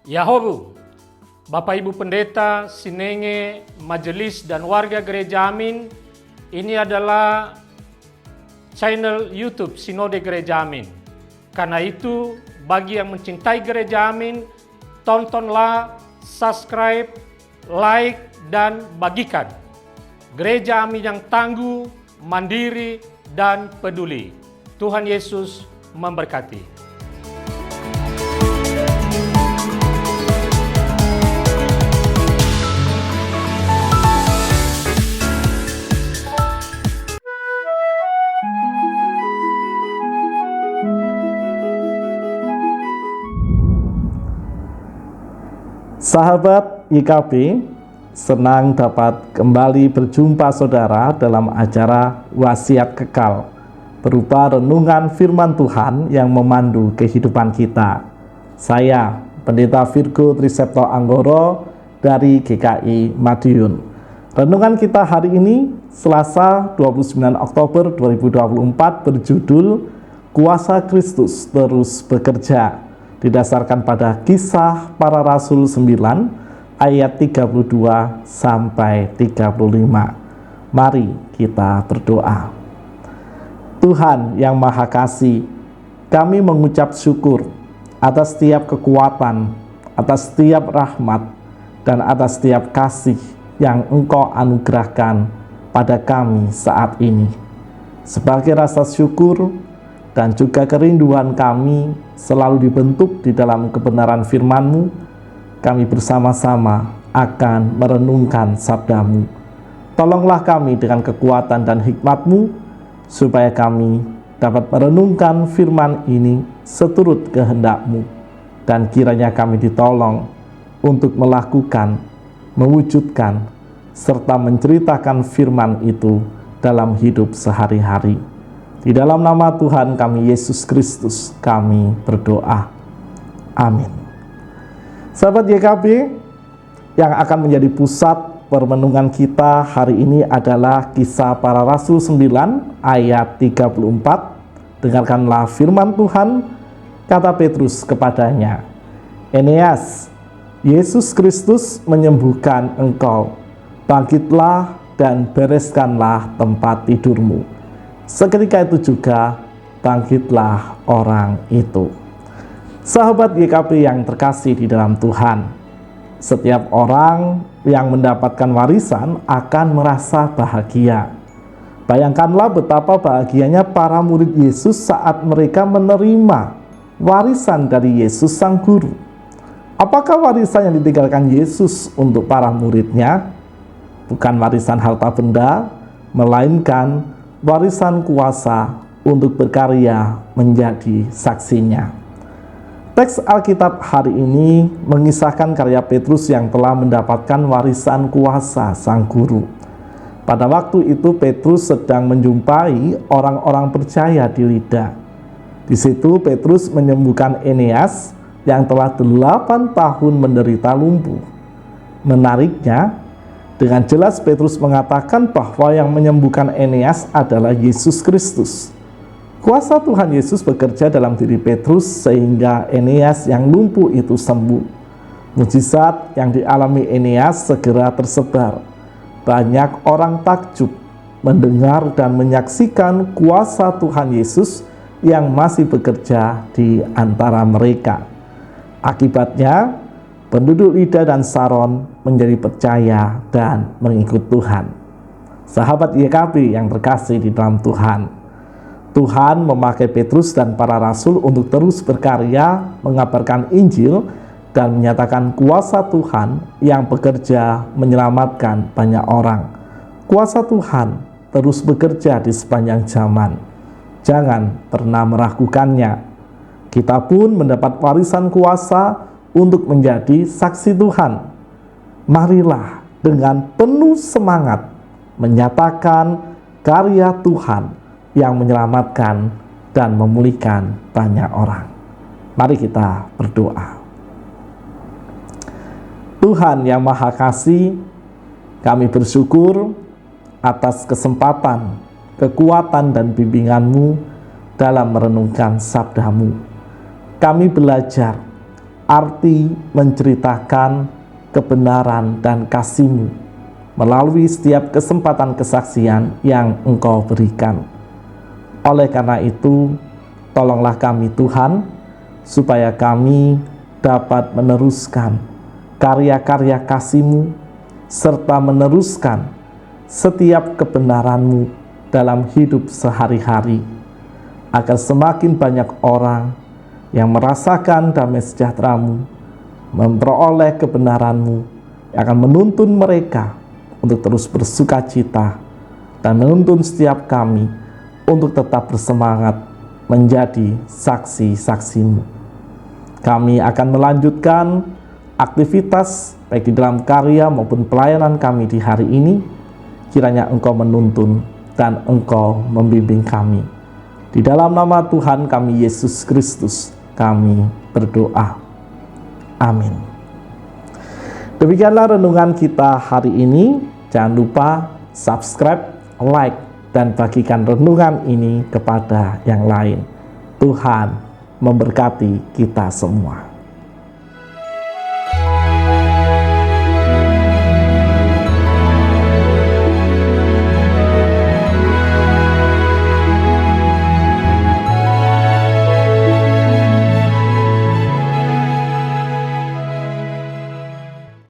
Yahobu, Bapak Ibu Pendeta, Sinenge, Majelis dan warga Gereja Amin, ini adalah channel YouTube Sinode Gereja Amin. Karena itu, bagi yang mencintai Gereja Amin, tontonlah, subscribe, like, dan bagikan. Gereja Amin yang tangguh, mandiri, dan peduli. Tuhan Yesus memberkati. Sahabat YKB, senang dapat kembali berjumpa saudara dalam acara Wasiat Kekal, berupa renungan firman Tuhan yang memandu kehidupan kita. Saya, Pendeta Virgo Trisepto Anggoro dari GKI Madiun. Renungan kita hari ini, Selasa 29 Oktober 2024, berjudul Kuasa Kristus Terus Bekerja, didasarkan pada Kisah Para Rasul 9 ayat 32 sampai 35. Mari kita berdoa. Tuhan yang Maha Kasih, kami mengucap syukur atas setiap kekuatan, atas setiap rahmat, dan atas setiap kasih yang Engkau anugerahkan pada kami saat ini. Sebagai rasa syukur dan juga kerinduan kami selalu dibentuk di dalam kebenaran firman-Mu, kami bersama-sama akan merenungkan sabda-Mu. Tolonglah kami dengan kekuatan dan hikmat-Mu, supaya kami dapat merenungkan firman ini seturut kehendak-Mu, dan kiranya kami ditolong untuk melakukan, mewujudkan, serta menceritakan firman itu dalam hidup sehari-hari. Di dalam nama Tuhan kami Yesus Kristus kami berdoa. Amin. Sahabat YKB, yang akan menjadi pusat permenungan kita hari ini adalah Kisah Para Rasul 9 ayat 34. Dengarkanlah firman Tuhan. Kata Petrus kepadanya, Eneas, Yesus Kristus menyembuhkan engkau. Bangkitlah dan bereskanlah tempat tidurmu. Seketika itu juga bangkitlah orang itu. Sahabat YKB yang terkasih di dalam Tuhan, setiap orang yang mendapatkan warisan akan merasa bahagia. Bayangkanlah betapa bahagianya para murid Yesus saat mereka menerima warisan dari Yesus Sang Guru. Apakah warisan yang ditinggalkan Yesus untuk para muridnya? Bukan warisan harta benda, melainkan warisan kuasa untuk berkarya menjadi saksinya. Teks Alkitab hari ini mengisahkan karya Petrus yang telah mendapatkan warisan kuasa Sang Guru. Pada waktu itu Petrus sedang menjumpai orang-orang percaya di Lida. Di situ Petrus menyembuhkan Eneas yang telah 8 tahun menderita lumpuh. Menariknya, dengan jelas Petrus mengatakan bahwa yang menyembuhkan Eneas adalah Yesus Kristus. Kuasa Tuhan Yesus bekerja dalam diri Petrus sehingga Eneas yang lumpuh itu sembuh. Mujizat yang dialami Eneas segera tersebar. Banyak orang takjub mendengar dan menyaksikan kuasa Tuhan Yesus yang masih bekerja di antara mereka. Akibatnya, penduduk Lida dan Saron menjadi percaya dan mengikut Tuhan. Sahabat YKB yang terkasih di dalam Tuhan, Tuhan memakai Petrus dan para rasul untuk terus berkarya, mengabarkan Injil, dan menyatakan kuasa Tuhan yang bekerja menyelamatkan banyak orang. Kuasa Tuhan terus bekerja di sepanjang zaman. Jangan pernah meragukannya. Kita pun mendapat warisan kuasa untuk menjadi saksi Tuhan. Marilah dengan penuh semangat menyatakan karya Tuhan yang menyelamatkan dan memulihkan banyak orang. Mari kita berdoa. Tuhan yang Maha Kasih, kami bersyukur atas kesempatan, kekuatan, dan bimbingan-Mu dalam merenungkan sabda-Mu. Kami belajar arti menceritakan kebenaran dan kasih-Mu melalui setiap kesempatan kesaksian yang Engkau berikan. Oleh karena itu, tolonglah kami Tuhan, supaya kami dapat meneruskan karya-karya kasih-Mu, serta meneruskan setiap kebenaran-Mu dalam hidup sehari-hari, agar semakin banyak orang yang merasakan damai sejahtera-Mu, memperoleh kebenaran-Mu, yang akan menuntun mereka untuk terus bersuka cita, dan menuntun setiap kami untuk tetap bersemangat menjadi saksi-saksi-Mu. Kami akan melanjutkan aktivitas baik di dalam karya maupun pelayanan kami di hari ini. Kiranya Engkau menuntun dan Engkau membimbing kami. Di dalam nama Tuhan kami Yesus Kristus kami berdoa. Amin. Demikianlah renungan kita hari ini. Jangan lupa subscribe, like, dan bagikan renungan ini kepada yang lain. Tuhan memberkati kita semua.